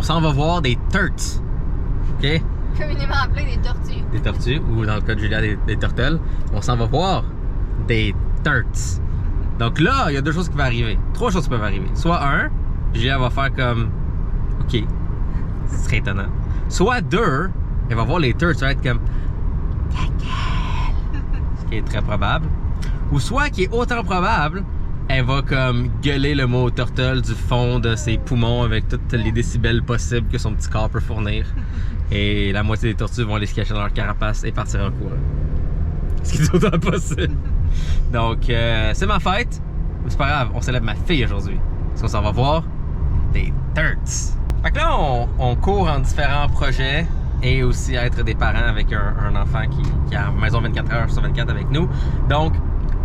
s'en va voir des turtles. OK? Communément appelé des tortues. Des tortues, ou dans le cas de Julia, des turtles. On s'en va voir des turtles. Donc là, il y a deux choses qui vont arriver. Trois choses qui peuvent arriver. Soit un, Julia va faire comme OK, ce serait étonnant. Soit deux, elle va voir les turtles, ça va être comme ce qui est très probable. Ou soit, qui est autant probable, elle va comme gueuler le mot turtle du fond de ses poumons avec toutes les décibels possibles que son petit corps peut fournir. Et la moitié des tortues vont aller se cacher dans leur carapace et partir en courant. Ce qui est autant possible. Donc, c'est ma fête. Mais c'est pas grave, on célèbre ma fille aujourd'hui. Parce qu'on s'en va voir des turtles. Fait que là, on court en différents projets et aussi être des parents avec un enfant qui est à la maison 24 heures sur 24 avec nous. Donc,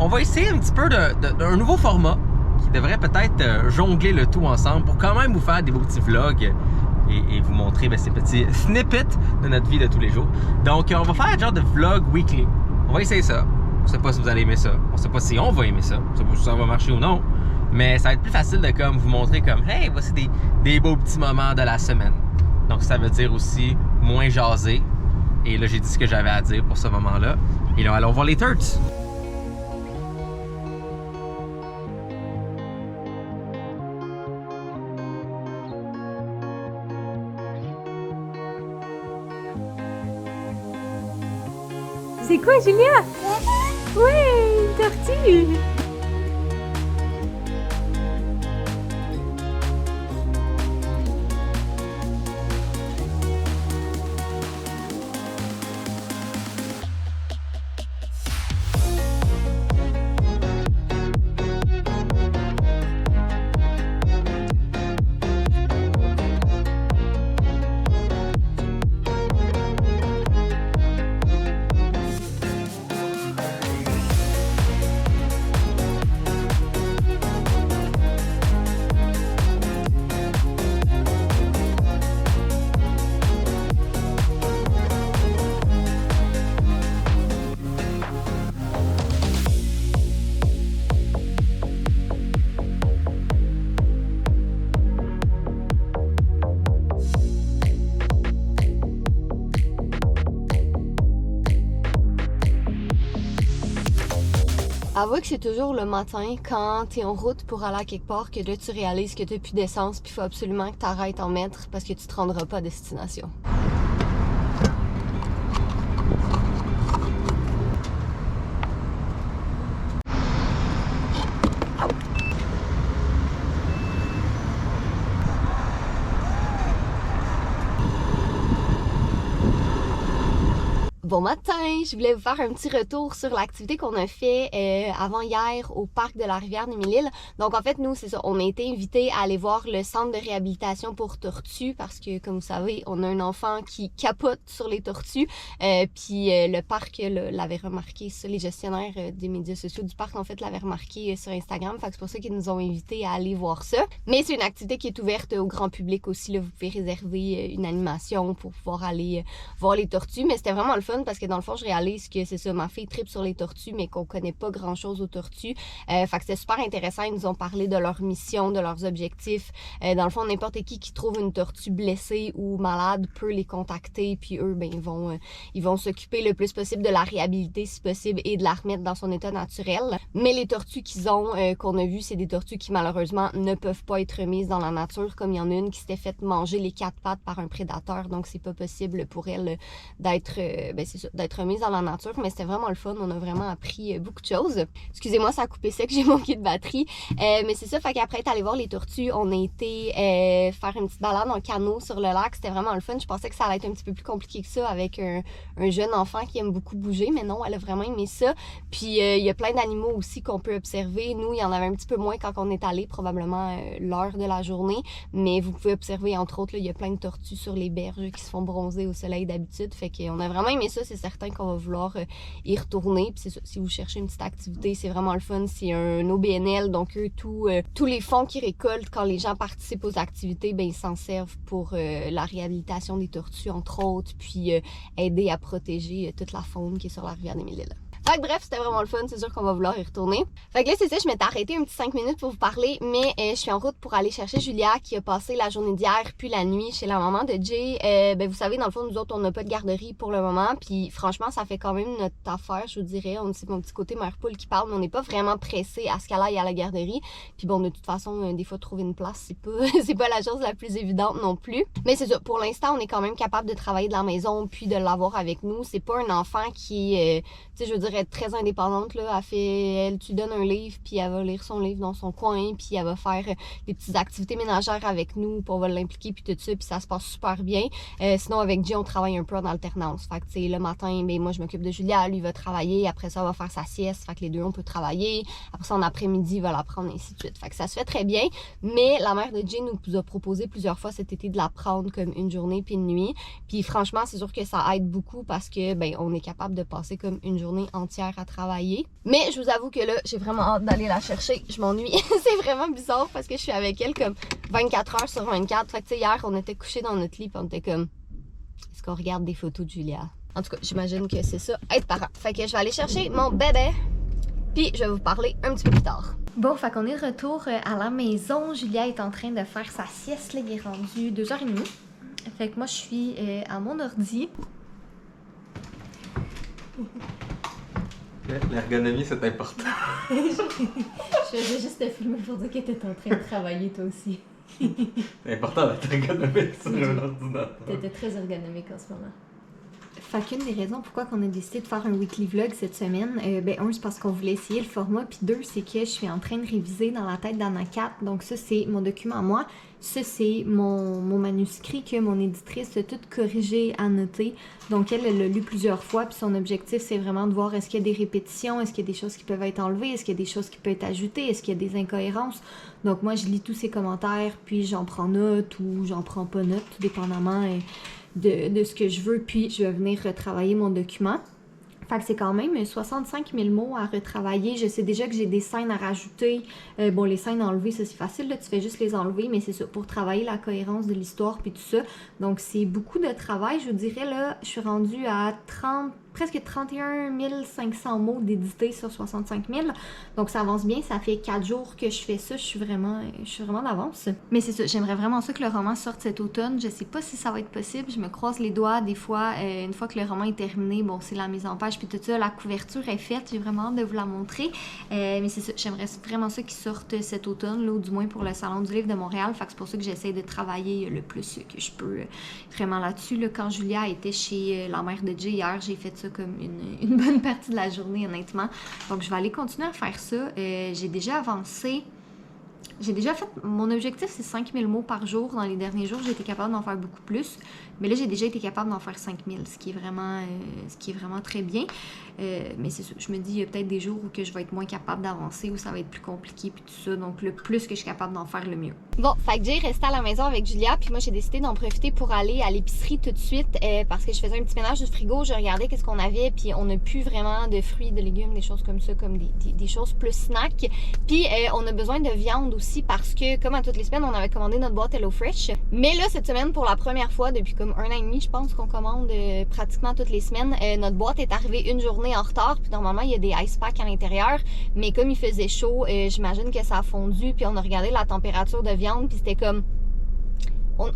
on va essayer un petit peu d'un nouveau format qui devrait peut-être jongler le tout ensemble pour quand même vous faire des beaux petits vlogs et vous montrer ces petits snippets de notre vie de tous les jours. Donc, on va faire un genre de vlog weekly. On va essayer ça. On sait pas si vous allez aimer ça. On sait pas si on va aimer ça. On sait pas si ça va marcher ou non. Mais ça va être plus facile de comme vous montrer comme hey, voici des beaux petits moments de la semaine. Donc ça veut dire aussi moins jaser. Et là j'ai dit ce que j'avais à dire pour ce moment-là. Et là allons voir les turtles. C'est quoi, Julia? Ouais, une tortue! Avoue que c'est toujours le matin, quand t'es en route pour aller à quelque part, que là tu réalises que t'as plus d'essence, puis il faut absolument que t'arrêtes en mettre parce que tu te rendras pas à destination. Bon matin! Je voulais vous faire un petit retour sur l'activité qu'on a fait avant hier au parc de la Rivière-des-Mille-Îles. Donc en fait, nous, c'est ça, on a été invités à aller voir le centre de réhabilitation pour tortues parce que, comme vous savez, on a un enfant qui capote sur les tortues. Puis le parc l'avait remarqué, ça, les gestionnaires des médias sociaux du parc, en fait, l'avaient remarqué sur Instagram. Fait que c'est pour ça qu'ils nous ont invités à aller voir ça. Mais c'est une activité qui est ouverte au grand public aussi. Là, vous pouvez réserver une animation pour pouvoir aller voir les tortues. Mais c'était vraiment le fun parce que dans le fond, je réalise que c'est ça, ma fille tripe sur les tortues, mais qu'on connaît pas grand-chose aux tortues. Fait que c'était super intéressant. Ils nous ont parlé de leur mission, de leurs objectifs. Dans le fond, n'importe qui trouve une tortue blessée ou malade peut les contacter, puis eux, ben ils vont s'occuper le plus possible de la réhabiliter si possible et de la remettre dans son état naturel. Mais les tortues qu'ils ont, qu'on a vues, c'est des tortues qui malheureusement ne peuvent pas être remises dans la nature, comme il y en a une qui s'était fait manger les 4 pattes par un prédateur, donc c'est pas possible pour elle d'être remise dans la nature, mais c'était vraiment le fun. On a vraiment appris beaucoup de choses. Excusez-moi, ça a coupé sec, j'ai manqué de batterie. Mais c'est ça, fait qu'après être allé voir les tortues, on a été faire une petite balade en canot sur le lac. C'était vraiment le fun. Je pensais que ça allait être un petit peu plus compliqué que ça avec un jeune enfant qui aime beaucoup bouger, mais non, elle a vraiment aimé ça. Puis il y a plein d'animaux aussi qu'on peut observer. Nous, il y en avait un petit peu moins quand on est allé, probablement l'heure de la journée, mais vous pouvez observer, entre autres, là, il y a plein de tortues sur les berges qui se font bronzer au soleil d'habitude. Fait qu'on a vraiment aimé ça. C'est certain qu'on va vouloir y retourner. Puis c'est ça, si vous cherchez une petite activité, c'est vraiment le fun. C'est un OBNL, donc eux, tous les fonds qu'ils récoltent quand les gens participent aux activités, ben ils s'en servent pour la réhabilitation des tortues, entre autres, puis aider à protéger toute la faune qui est sur la Rivière-des-Mille-Îles. Fait que bref, c'était vraiment le fun, c'est sûr qu'on va vouloir y retourner. Fait que là, c'est ça, je m'étais arrêtée un petit 5 minutes pour vous parler, mais je suis en route pour aller chercher Julia qui a passé la journée d'hier puis la nuit chez la maman de Jay. Vous savez, dans le fond, nous autres, on n'a pas de garderie pour le moment, puis franchement, ça fait quand même notre affaire, je vous dirais. C'est mon petit côté mère poule qui parle, mais on n'est pas vraiment pressé à ce qu'elle aille à la garderie. Puis bon, de toute façon, des fois, trouver une place, c'est pas, c'est pas la chose la plus évidente non plus. Mais c'est ça, pour l'instant, on est quand même capable de travailler de la maison puis de l'avoir avec nous. C'est pas un enfant qui, tu sais, je veux dire, être très indépendante, là. Tu donnes un livre, puis elle va lire son livre dans son coin, puis elle va faire des petites activités ménagères avec nous, puis on va l'impliquer, puis tout ça, puis ça se passe super bien. Sinon, avec Jay, on travaille un peu en alternance. Fait que, tu sais, le matin, ben, moi, je m'occupe de Julia, lui, il va travailler. Après ça, on va faire sa sieste. Fait que les deux, on peut travailler. Après ça, en après-midi, il va la prendre, ainsi de suite. Fait que ça se fait très bien. Mais la mère de Jay nous a proposé plusieurs fois cet été de la prendre comme une journée puis une nuit. Puis franchement, c'est sûr que ça aide beaucoup parce que, ben, on est capable de passer comme une journée entière à travailler. Mais je vous avoue que là, j'ai vraiment hâte d'aller la chercher. Je m'ennuie. C'est vraiment bizarre parce que je suis avec elle comme 24 heures sur 24. Fait que, tu sais, hier, on était couchés dans notre lit puis on était comme, est-ce qu'on regarde des photos de Julia? En tout cas, j'imagine que c'est ça, être parent. Fait que je vais aller chercher mon bébé, puis je vais vous parler un petit peu plus tard. Bon, fait qu'on est de retour à la maison. Julia est en train de faire sa sieste, là, il est rendu 2h30. Fait que moi, je suis à mon ordi. L'ergonomie, c'est important. Je faisais juste te filmer pour dire que t'étais en train de travailler, toi aussi. C'est important d'être ergonomique sur un ordinateur. T'étais très ergonomique en ce moment. Fait qu'une des raisons pourquoi on a décidé de faire un weekly vlog cette semaine, un, c'est parce qu'on voulait essayer le format, puis deux, c'est que je suis en train de réviser dans la tête d'Anna 4. Donc ça, c'est mon document à moi. Ça, c'est mon manuscrit que mon éditrice a tout corrigé, annoté. Donc elle l'a lu plusieurs fois, puis son objectif, c'est vraiment de voir est-ce qu'il y a des répétitions, est-ce qu'il y a des choses qui peuvent être enlevées, est-ce qu'il y a des choses qui peuvent être ajoutées, est-ce qu'il y a des incohérences. Donc moi, je lis tous ces commentaires, puis j'en prends note ou j'en prends pas note, tout dépendamment de ce que je veux, puis je vais venir retravailler mon document. Fait que c'est quand même 65 000 mots à retravailler. Je sais déjà que j'ai des scènes à rajouter. Bon, les scènes à enlever, ça c'est facile, là, tu fais juste les enlever, mais c'est ça, pour travailler la cohérence de l'histoire puis tout ça. Donc c'est beaucoup de travail, je vous dirais, là, je suis rendue à presque 31 500 mots d'éditer sur 65 000. Donc ça avance bien, ça fait 4 jours que je fais ça, je suis vraiment d'avance. Mais c'est ça, j'aimerais vraiment ça que le roman sorte cet automne. Je sais pas si ça va être possible, je me croise les doigts des fois. Une fois que le roman est terminé, bon, c'est la mise en page puis tout ça, la couverture est faite, j'ai vraiment hâte de vous la montrer. Mais c'est ça, j'aimerais vraiment ça qu'il sorte cet automne, là, ou du moins pour le Salon du livre de Montréal. Fait que c'est pour ça que j'essaie de travailler le plus que je peux vraiment là-dessus. Là, quand Julia était chez la mère de Jay hier, j'ai fait ça comme une bonne partie de la journée, honnêtement. Donc, je vais aller continuer à faire ça. J'ai déjà avancé. J'ai déjà fait... Mon objectif, c'est 5000 mots par jour. Dans les derniers jours, j'ai été capable d'en faire beaucoup plus. Mais là, j'ai déjà été capable d'en faire 5000, ce qui est vraiment très bien. Mais c'est ça. Je me dis, il y a peut-être des jours où que je vais être moins capable d'avancer, où ça va être plus compliqué, puis tout ça. Donc, le plus que je suis capable d'en faire, le mieux. Bon, fait que Jay restait à la maison avec Julia, puis moi, j'ai décidé d'en profiter pour aller à l'épicerie tout de suite, parce que je faisais un petit ménage du frigo. Je regardais qu'est-ce qu'on avait, puis on n'a plus vraiment de fruits, de légumes, des choses comme ça, comme des choses plus snack. Puis, on a besoin de viande aussi, parce que, comme à toutes les semaines, on avait commandé notre boîte HelloFresh. Mais là, cette semaine, pour la première fois, depuis comme 1 an et demi, je pense qu'on commande pratiquement toutes les semaines, notre boîte est arrivée une journée en retard, puis normalement, il y a des ice packs à l'intérieur, mais comme il faisait chaud, j'imagine que ça a fondu, puis on a regardé la température de viande, puis c'était comme...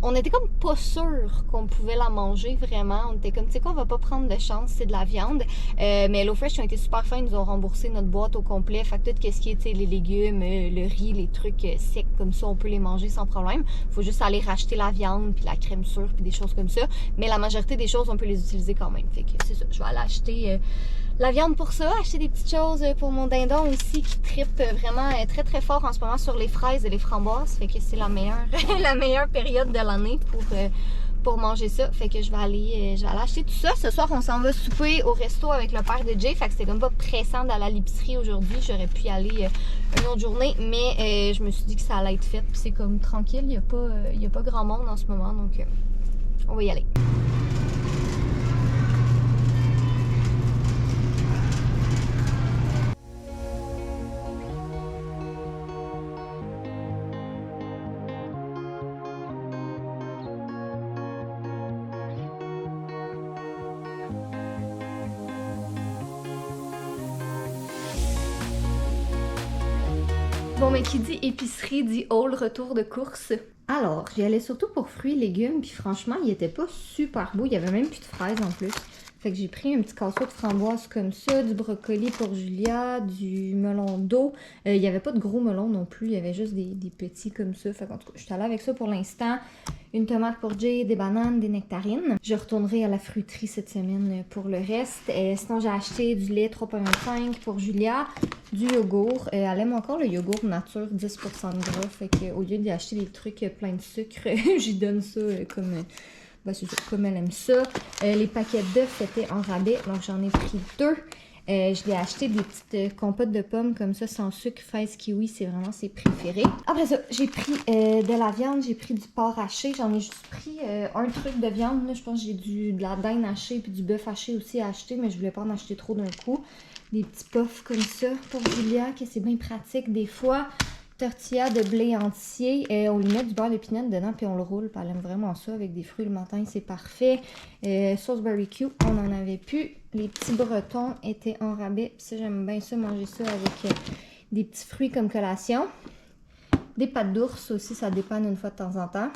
On était comme pas sûr qu'on pouvait la manger vraiment. On était comme, tu sais quoi, on va pas prendre de chance, c'est de la viande. Mais HelloFresh, ils ont été super fins, ils nous ont remboursé notre boîte au complet. Fait que tout ce qui est, tu sais, les légumes, le riz, les trucs secs comme ça, on peut les manger sans problème. Faut juste aller racheter la viande, puis la crème sûre, puis des choses comme ça. Mais la majorité des choses, on peut les utiliser quand même. Fait que c'est ça, je vais aller acheter... la viande pour ça, acheter des petites choses pour mon dindon aussi qui trippe vraiment très très fort en ce moment sur les fraises et les framboises. Fait que c'est la meilleure, la meilleure période de l'année pour manger ça. Fait que je vais aller acheter tout ça. Ce soir, on s'en va souper au resto avec le père de Jay. Fait que c'était comme pas pressant d'aller à l'épicerie aujourd'hui. J'aurais pu y aller une autre journée, mais je me suis dit que ça allait être fait. Puis c'est comme tranquille, il y a pas grand monde en ce moment, donc on va y aller. Bon, mais qui dit épicerie dit haul, retour de course. Alors, j'y allais surtout pour fruits et légumes, puis franchement, il était pas super beau. Il y avait même plus de fraises en plus. Fait que j'ai pris un petit casseau de framboises comme ça, du brocoli pour Julia, du melon d'eau. Il n'y avait pas de gros melon non plus, il y avait juste des petits comme ça. Fait qu'en tout cas, je suis allée avec ça pour l'instant. Une tomate pour Jay, des bananes, des nectarines. Je retournerai à la fruiterie cette semaine pour le reste. Sinon, j'ai acheté du lait 3,25 pour Julia, du yogourt. Elle aime encore le yogourt nature, 10% de gras. Fait qu'au lieu d'y acheter des trucs pleins de sucre, j'y donne ça comme... Ben, c'est ça, comme elle aime ça. Les paquets d'œufs étaient en rabais, donc j'en ai pris 2. Je l'ai acheté des petites compotes de pommes comme ça, sans sucre, fraise, kiwi, c'est vraiment ses préférés. Après ça, j'ai pris de la viande, j'ai pris du porc haché. J'en ai juste pris un truc de viande. Là, je pense que j'ai de la dinde hachée puis du bœuf haché aussi à acheter, mais je voulais pas en acheter trop d'un coup. Des petits puffs comme ça pour Julia, que c'est bien pratique des fois. Tortilla de blé entier, on lui met du beurre d'épinette dedans puis on le roule, puis elle aime vraiment ça avec des fruits le matin, c'est parfait. Sauce barbecue, on n'en avait plus. Les petits bretons étaient en rabais, puis ça j'aime bien ça, manger ça avec des petits fruits comme collation. Des pâtes d'ours aussi, ça dépanne une fois de temps en temps.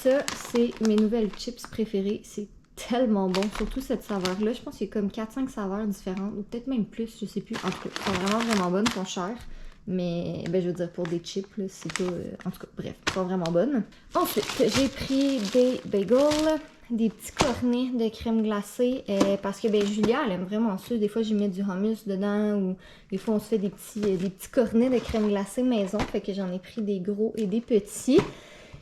Ça, c'est mes nouvelles chips préférées, c'est tellement bon, surtout cette saveur-là. Je pense qu'il y a comme 4-5 saveurs différentes, ou peut-être même plus, je sais plus. En tout cas, elles sont vraiment bonnes, elles sont chères. Mais, ben, je veux dire, pour des chips, c'est pas... en tout cas, bref, elles sont vraiment bonnes. Ensuite, j'ai pris des bagels, des petits cornets de crème glacée, parce que, ben, Julia, elle aime vraiment ça. Des fois, j'y mets du hummus dedans, ou des fois, on se fait des petits cornets de crème glacée maison. Fait que j'en ai pris des gros et des petits.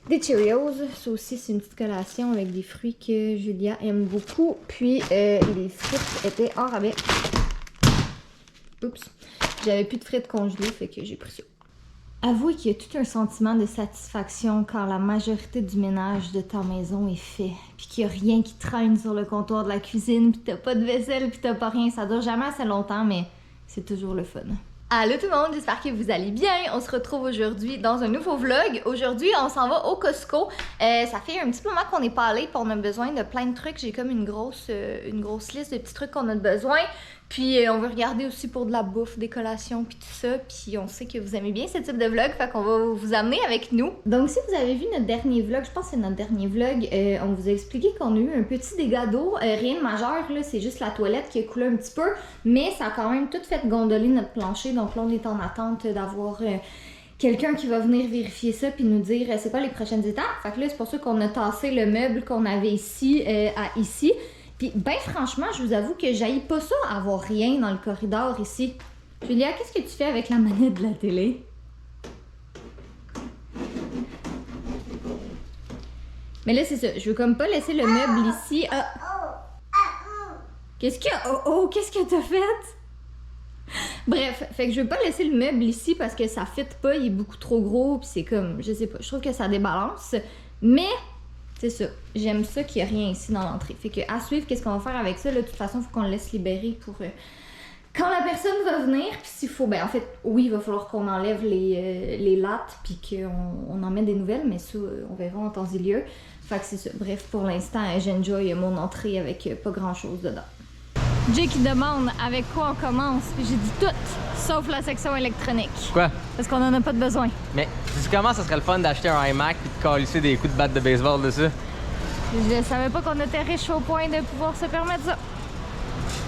Des Cheerios, ça aussi c'est une petite collation avec des fruits que Julia aime beaucoup. Puis les frites étaient en rabais. Oups, j'avais plus de frites congelées, fait que j'ai pris ça. Avouez qu'il y a tout un sentiment de satisfaction quand la majorité du ménage de ta maison est fait. Puis qu'il n'y a rien qui traîne sur le comptoir de la cuisine, puis t'as pas de vaisselle, puis t'as pas rien. Ça dure jamais assez longtemps, mais c'est toujours le fun. Allô tout le monde, j'espère que vous allez bien. On se retrouve aujourd'hui dans un nouveau vlog. Aujourd'hui, on s'en va au Costco. Ça fait un petit moment qu'on n'est pas allé, puis on a besoin de plein de trucs. J'ai comme une grosse liste de petits trucs qu'on a besoin. Puis on veut regarder aussi pour de la bouffe, des collations, puis tout ça. Puis on sait que vous aimez bien ce type de vlog, fait qu'on va vous amener avec nous. Donc si vous avez vu notre dernier vlog, je pense que c'est notre dernier vlog, on vous a expliqué qu'on a eu un petit dégât d'eau. Rien de majeur, là, c'est juste la toilette qui a coulé un petit peu. Mais ça a quand même tout fait gondoler notre plancher. Donc là, on est en attente d'avoir... quelqu'un qui va venir vérifier ça puis nous dire c'est quoi les prochaines étapes. Fait que là, c'est pour ça qu'on a tassé le meuble qu'on avait ici à ici. Puis ben franchement, je vous avoue que j'haïs pas ça avoir rien dans le corridor ici. Julia, qu'est-ce que tu fais avec la manette de la télé? Mais là, c'est ça. Je veux comme pas laisser le meuble ici. Ah. Qu'est-ce que... qu'est-ce que t'as fait? Bref, fait que je veux pas laisser le meuble ici parce que ça fit pas, il est beaucoup trop gros, puis c'est comme, je sais pas, je trouve que ça débalance. Mais... c'est ça, j'aime ça qu'il n'y a rien ici dans l'entrée. Fait que à suivre, qu'est-ce qu'on va faire avec ça? Là, de toute façon, il faut qu'on le laisse libérer pour quand la personne va venir. Puis s'il faut, ben en fait, oui, il va falloir qu'on enlève les lattes puis qu'on en mette des nouvelles, mais ça, on verra en temps et lieu. Fait que c'est ça. Bref, pour l'instant, j'enjoy mon entrée avec pas grand-chose dedans. Jay qui demande avec quoi on commence, puis j'ai dit tout, sauf la section électronique. Quoi? Parce qu'on en a pas de besoin. Mais tu comment ça serait le fun d'acheter un iMac et de calisser des coups de batte de baseball dessus? Je savais pas qu'on était riche au point de pouvoir se permettre ça.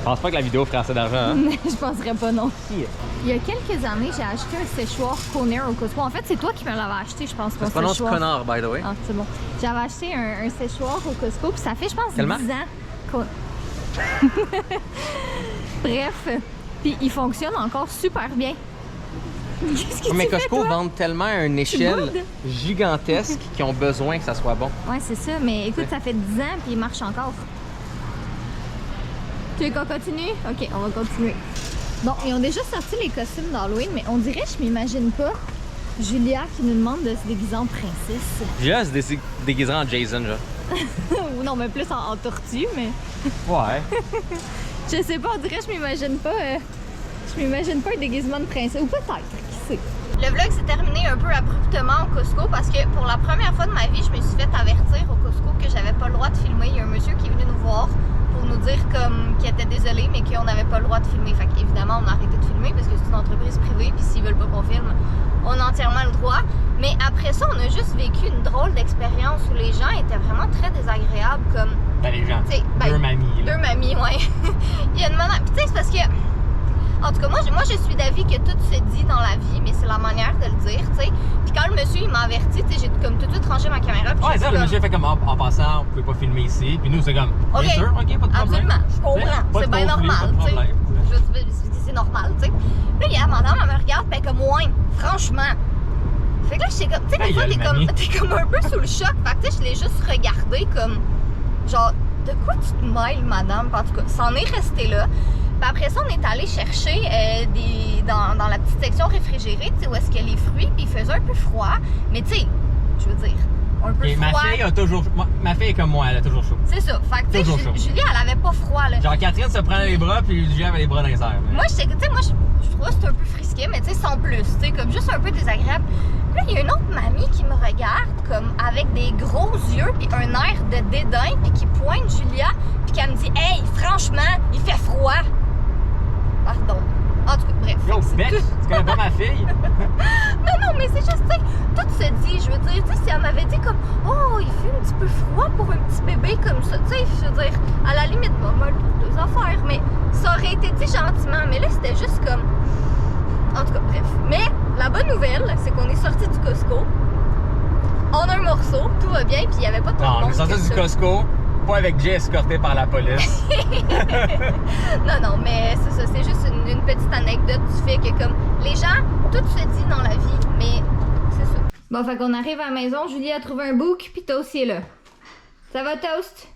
Je pense pas que la vidéo ferait assez d'argent, hein? Je penserais pas, non. Il y a quelques années, j'ai acheté un séchoir Conair au Costco. En fait, c'est toi qui me l'avais acheté, je pense. Ça se prononce Connard, by the way. Ah, c'est bon. J'avais acheté un séchoir au Costco, puis ça fait, je pense, Tellement? 10 ans. Bref, puis il fonctionne encore super bien. Qu'est-ce que Mais tu fais, Costco toi? vendent tellement à une échelle gigantesque qu'ils ont besoin que ça soit bon. Ouais, c'est ça, mais écoute, ça fait 10 ans puis il marche encore. Tu veux qu'on continue? Ok, on va continuer. Bon, ils ont déjà sorti les costumes d'Halloween, mais on dirait, je m'imagine pas Julia qui nous demande de se déguiser en princesse. Julia se déguiserait en Jason, genre. Non, mais plus en tortue, mais... Ouais. Je sais pas, on dirait, je m'imagine pas un déguisement de princesse. Ou peut-être, qui sait. Le vlog s'est terminé un peu abruptement au Costco parce que pour la première fois de ma vie, je me suis fait avertir au Costco que j'avais pas le droit de filmer. Il y a un monsieur qui est venu nous voir pour nous dire comme qu'ils étaient désolés, mais qu'on n'avait pas le droit de filmer. Fait qu'évidemment, on a arrêté de filmer parce que c'est une entreprise privée, puis s'ils veulent pas qu'on filme, on a entièrement le droit. Mais après ça, on a juste vécu une drôle d'expérience où les gens étaient vraiment très désagréables, comme... Ben, les gens, deux mamies. Deux mamies, ouais. Il y a une manière... Puis tu sais, c'est parce que... En tout cas, moi, je suis d'avis que tout se dit dans la vie, mais c'est la manière de le dire, tu sais. Puis quand le monsieur, il m'a averti, tu sais, j'ai comme tout de suite rangé ma caméra. Puis ouais, ça, le monsieur fait comme, en passant, vous pouvez pas filmer ici. Puis nous, c'est comme, bien sûr, ok, pas de problème. Absolument, je comprends. C'est bien normal, tu sais. C'est normal, tu sais. Puis là, madame, elle me regarde, puis comme, ouais, franchement. Fait que là, j'étais comme, tu sais, des fois, t'es comme un peu sous le choc. Fait que tu sais, je l'ai juste regardé comme, genre, de quoi tu te mêles, madame? En tout cas, ça en est resté là. Puis après ça, on est allé chercher dans la petite section réfrigérée, tu sais, où est-ce qu'il y a les fruits, puis il faisait un peu froid. Mais tu sais, je veux dire, un peu froid. Ma fille a toujours... Ma fille est comme moi, elle a toujours chaud. C'est ça. Fait que tu sais, Julie, elle avait pas froid, là. Genre, Catherine se prenait les bras, puis Julie avait les bras dans les airs. Moi, tu sais, je trouvais que c'était un peu frisqué, mais tu sais, sans plus, tu sais, comme juste un peu désagréable. Puis là, il y a une autre mamie qui me regarde, comme avec des gros yeux, puis un air de dédain, puis qui pointe Julia, puis qui me dit, hey, franchement, il fait froid. Pardon. En tout cas, bref. Yo, bitch, tu connais pas ma fille? non, mais c'est juste, tu sais, tout se dit. Je veux dire, tu sais, si elle m'avait dit comme, oh, il fait un petit peu froid pour un petit bébé comme ça, tu sais, je veux dire, à la limite, bon, moi, deux affaires, mais ça aurait été dit gentiment. Mais là, c'était juste comme. En tout cas, bref. Mais la bonne nouvelle, c'est qu'on est sorti du Costco. On a un morceau, tout va bien, puis il n'y avait pas trop de monde. Non, on est sorti du Costco. Pas avec Jay escorté par la police. non, mais c'est ça, c'est juste une petite anecdote du fait que comme les gens, tout se dit dans la vie, mais c'est ça. Bon, fait qu'on arrive à la maison, Julie a trouvé un bouc, puis Toast est là. Ça va, Toast?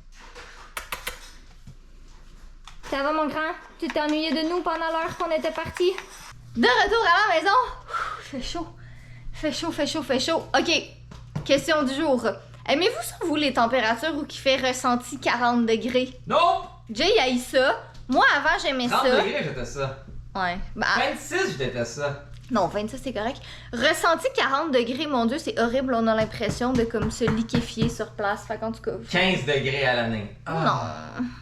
Ça va, mon grand? Tu t'es ennuyé de nous pendant l'heure qu'on était partis? De retour à la maison! Fait chaud. Fait chaud. OK, question du jour. Aimez-vous ça, vous, les températures où il fait ressenti 40 degrés? Non! Jay haït ça. Moi, avant, j'aimais ça. 30 degrés, j'étais ça. Ouais. 26, j'étais ça. Non, 26, c'est correct. Ressenti 40 degrés, mon Dieu, c'est horrible. On a l'impression de comme se liquéfier sur place. Fait qu'en tout cas... 15 degrés à l'année. Non,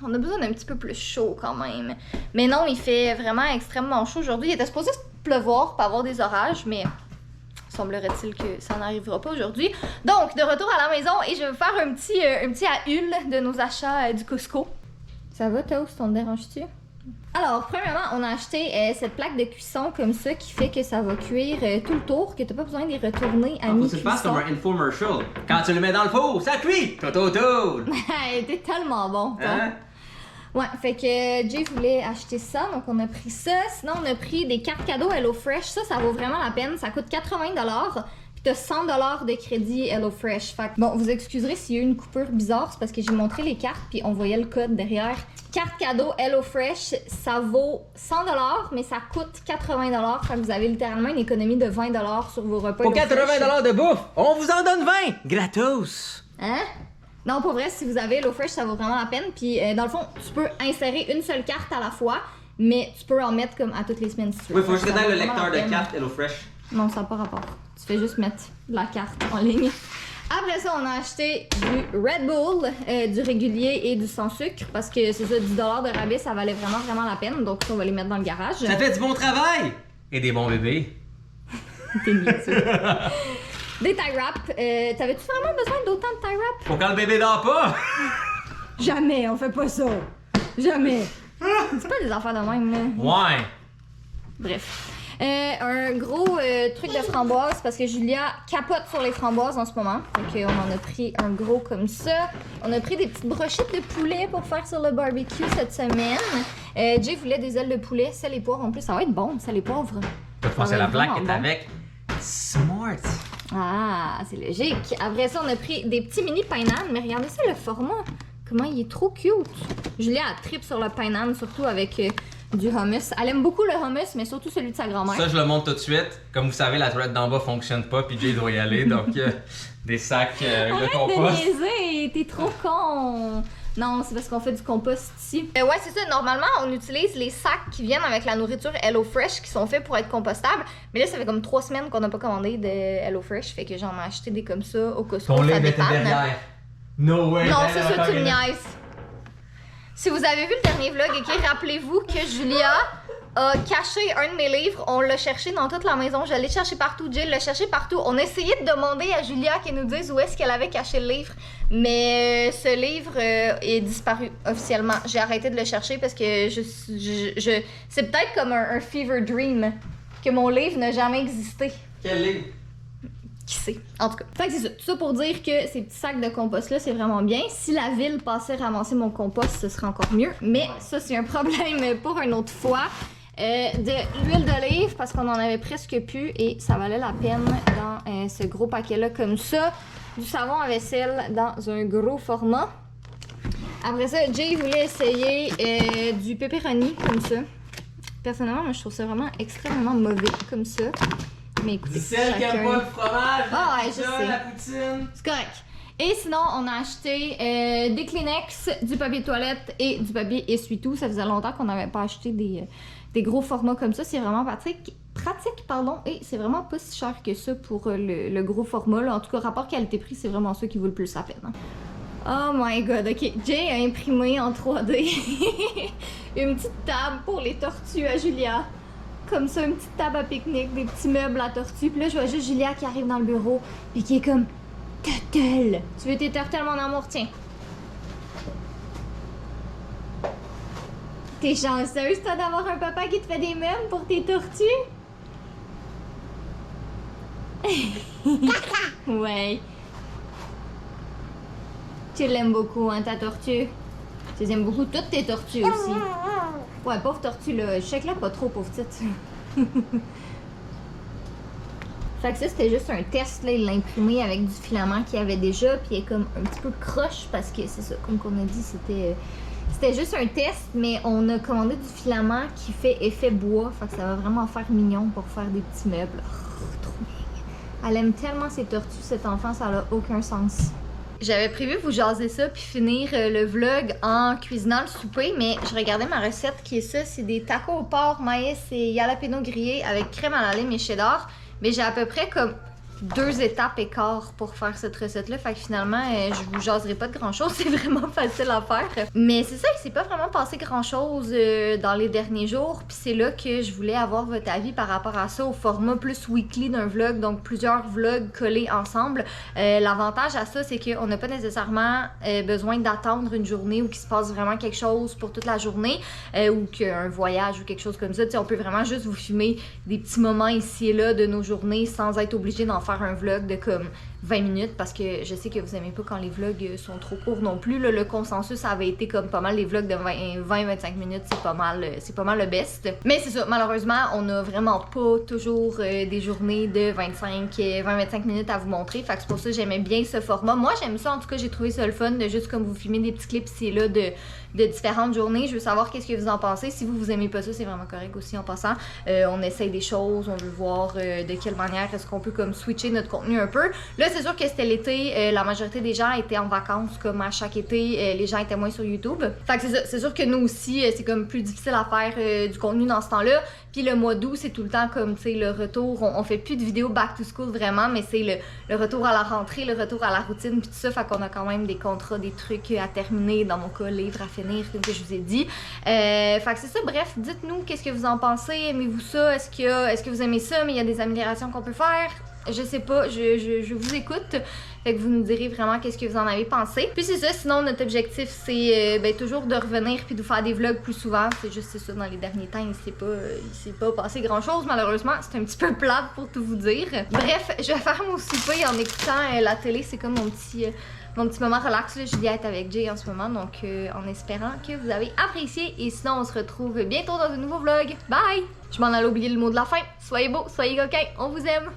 on a besoin d'un petit peu plus chaud quand même. Mais non, il fait vraiment extrêmement chaud aujourd'hui. Il était supposé pleuvoir, pas avoir des orages, mais... semblerait-il que ça n'arrivera pas aujourd'hui. Donc, de retour à la maison et je vais faire un petit AUL de nos achats du Costco. Ça va, Toast? On te dérange-tu? Alors, premièrement, on a acheté cette plaque de cuisson comme ça qui fait que ça va cuire tout le tour, que t'as pas besoin d'y retourner à mi-cuisson. Faut que tu le fasses comme un infomercial. Quand tu le mets dans le four, ça cuit! Tout! T'es tellement bon, toi. Hein? Ouais, fait que Jay voulait acheter ça, donc on a pris ça. Sinon, on a pris des cartes cadeaux HelloFresh. Ça vaut vraiment la peine. Ça coûte 80$. Puis t'as 100$ de crédit HelloFresh. Fait que, bon, vous excuserez s'il y a eu une coupure bizarre, c'est parce que j'ai montré les cartes, puis on voyait le code derrière. Carte cadeau HelloFresh, ça vaut 100$, mais ça coûte 80$. Fait que vous avez littéralement une économie de 20$ sur vos repas. Pour 80$ de bouffe, on vous en donne 20! Gratos! Hein? Non, pour vrai, si vous avez HelloFresh, ça vaut vraiment la peine. Puis, dans le fond, tu peux insérer une seule carte à la fois, mais tu peux en mettre comme à toutes les semaines si tu veux. Oui, faut juste être le lecteur de cartes HelloFresh. Non, ça n'a pas rapport. Tu fais juste mettre la carte en ligne. Après ça, on a acheté du Red Bull, du régulier et du sans sucre, parce que c'est ça, 10$ de rabais, ça valait vraiment la peine. Donc, ça, on va les mettre dans le garage. Ça fait du bon travail! Et des bons bébés. T'es niaiseux. Des tie wraps. T'avais-tu vraiment besoin d'autant de tie wraps? Pour quand le bébé dort pas! Jamais, on fait pas ça. Jamais. C'est pas des affaires de même, là. Ouais. Bref. Un gros truc de framboise parce que Julia capote sur les framboises en ce moment. Donc on en a pris un gros comme ça. On a pris des petites brochettes de poulet pour faire sur le barbecue cette semaine. Jay voulait des ailes de poulet, sel et poivre en plus. Ça va être bon, sel et poivre. C'est la plaque qui est avec Smart. Ah, c'est logique. Après ça, on a pris des petits mini painan, mais regardez ça, le format. Comment il est trop cute. Julia a trip sur le painan, surtout avec du hummus. Elle aime beaucoup le hummus, mais surtout celui de sa grand-mère. Ça, je le montre tout de suite. Comme vous savez, la toilette d'en bas fonctionne pas, puis Jay doit y aller, donc des sacs de compost. Arrête de niaiser, t'es trop con. Non, c'est parce qu'on fait du compost ici. Ouais, c'est ça. Normalement, on utilise les sacs qui viennent avec la nourriture HelloFresh qui sont faits pour être compostables. Mais là, ça fait comme 3 semaines qu'on n'a pas commandé de HelloFresh. Fait que j'en ai acheté des comme ça au Costco. Ton ça lait était dépanne. derrière. No way. Non, c'est ça, tu me niaises. Si vous avez vu le dernier vlog, ok, rappelez-vous que Julia a caché un de mes livres. On l'a cherché dans toute la maison. Je l'ai cherché partout. Jill l'a cherché partout. On a essayé de demander à Julia qu'elle nous dise où est-ce qu'elle avait caché le livre. Mais ce livre est disparu officiellement. J'ai arrêté de le chercher parce que c'est peut-être comme un fever dream que mon livre n'a jamais existé. Quel livre? Qui sait? En tout cas. Fait que c'est ça. Tout ça pour dire que ces petits sacs de compost-là, c'est vraiment bien. Si la ville passait ramasser mon compost, ce serait encore mieux. Mais ça, c'est un problème pour une autre fois. De l'huile d'olive, parce qu'on en avait presque plus et ça valait la peine dans ce gros paquet-là comme ça. Du savon à vaisselle dans un gros format. Après ça, Jay voulait essayer du pepperoni comme ça. Personnellement, moi, je trouve ça vraiment extrêmement mauvais comme ça. Mais écoutez, du sel qui aime pas le fromage, ah ouais, je sais. la poutine. C'est correct. Et sinon, on a acheté des Kleenex, du papier de toilette et du papier essuie-tout. Ça faisait longtemps qu'on n'avait pas acheté des gros formats comme ça. C'est vraiment pratique, et c'est vraiment pas si cher que ça pour le gros format. Là. En tout cas, rapport qualité-prix, c'est vraiment ça qui vaut le plus la peine. Oh my god, ok. Jay a imprimé en 3D une petite table pour les tortues à Julia. Comme ça, une petite table à pique-nique, des petits meubles à tortues. Puis là, je vois juste Julia qui arrive dans le bureau, puis qui est comme Turtle. Tu veux tes turtles, mon amour? Tiens. T'es chanceuse, toi, d'avoir un papa qui te fait des meubles pour tes tortues? Ouais. Tu l'aimes beaucoup, hein, ta tortue? Tu les aimes beaucoup, toutes tes tortues aussi. Ouais, pauvre tortue, là. Je sais que là, pas trop, pauvre petite. Fait que ça, c'était juste un test, là. Il l'a imprimé avec du filament qu'il y avait déjà, puis il est comme un petit peu croche, parce que c'est ça, comme qu'on a dit, c'était juste un test, mais on a commandé du filament qui fait effet bois. Fait que ça va vraiment faire mignon pour faire des petits meubles. Oh, trop mignon. Elle aime tellement ses tortues, cet enfant, ça n'a aucun sens. J'avais prévu vous jaser ça puis finir le vlog en cuisinant le souper, mais je regardais ma recette qui est ça, c'est des tacos au porc, maïs et jalapeno grillés avec crème à la lime et cheddar. Mais j'ai à peu près comme 2 étapes et quart pour faire cette recette-là. Fait que finalement, je vous jaserai pas de grand-chose. C'est vraiment facile à faire. Mais c'est ça, il s'est pas vraiment passé grand-chose dans les derniers jours. Puis c'est là que je voulais avoir votre avis par rapport à ça, au format plus weekly d'un vlog. Donc plusieurs vlogs collés ensemble. L'avantage à ça, c'est qu'on n'a pas nécessairement besoin d'attendre une journée ou qu'il se passe vraiment quelque chose pour toute la journée. Ou qu'un voyage ou quelque chose comme ça. T'sais, on peut vraiment juste vous filmer des petits moments ici et là de nos journées sans être obligé d'en faire un vlog de comme 20 minutes parce que je sais que vous aimez pas quand les vlogs sont trop courts non plus. Là, le consensus avait été comme pas mal les vlogs de 20-25 minutes, c'est pas mal le best. Mais c'est ça, malheureusement, on a vraiment pas toujours des journées de 20-25 minutes à vous montrer. Fait que c'est pour ça que j'aimais bien ce format. Moi, j'aime ça, en tout cas, j'ai trouvé ça le fun de juste comme vous filmer des petits clips ici et là de différentes journées. Je veux savoir qu'est-ce que vous en pensez. Si vous aimez pas ça, c'est vraiment correct aussi en passant. On essaye des choses, on veut voir de quelle manière est-ce qu'on peut comme switcher notre contenu un peu. Là, c'est sûr que c'était l'été, la majorité des gens étaient en vacances comme à chaque été, les gens étaient moins sur YouTube. Fait que c'est ça, c'est sûr que nous aussi, c'est comme plus difficile à faire du contenu dans ce temps-là. Puis le mois d'août, c'est tout le temps comme, tu sais, le retour, on fait plus de vidéos back to school vraiment, mais c'est le retour à la rentrée, le retour à la routine, puis tout ça, fait qu'on a quand même des contrats, des trucs à terminer, dans mon cas, livres à finir, comme que je vous ai dit. Fait que c'est ça, bref, dites-nous qu'est-ce que vous en pensez, aimez-vous ça, est-ce que vous aimez ça, mais il y a des améliorations qu'on peut faire? Je sais pas, je vous écoute. Fait que vous nous direz vraiment qu'est-ce que vous en avez pensé. Puis c'est ça, sinon notre objectif c'est toujours de revenir puis de faire des vlogs plus souvent. C'est juste ça, dans les derniers temps, il s'est pas passé grand chose malheureusement. C'est un petit peu plate pour tout vous dire. Bref, je vais faire mon souper en écoutant la télé. C'est comme mon petit moment relax. Là. Julia est avec Jay en ce moment, donc en espérant que vous avez apprécié. Et sinon, on se retrouve bientôt dans un nouveau vlog. Bye! Je m'en allais oublier le mot de la fin. Soyez beaux, soyez coquins, on vous aime!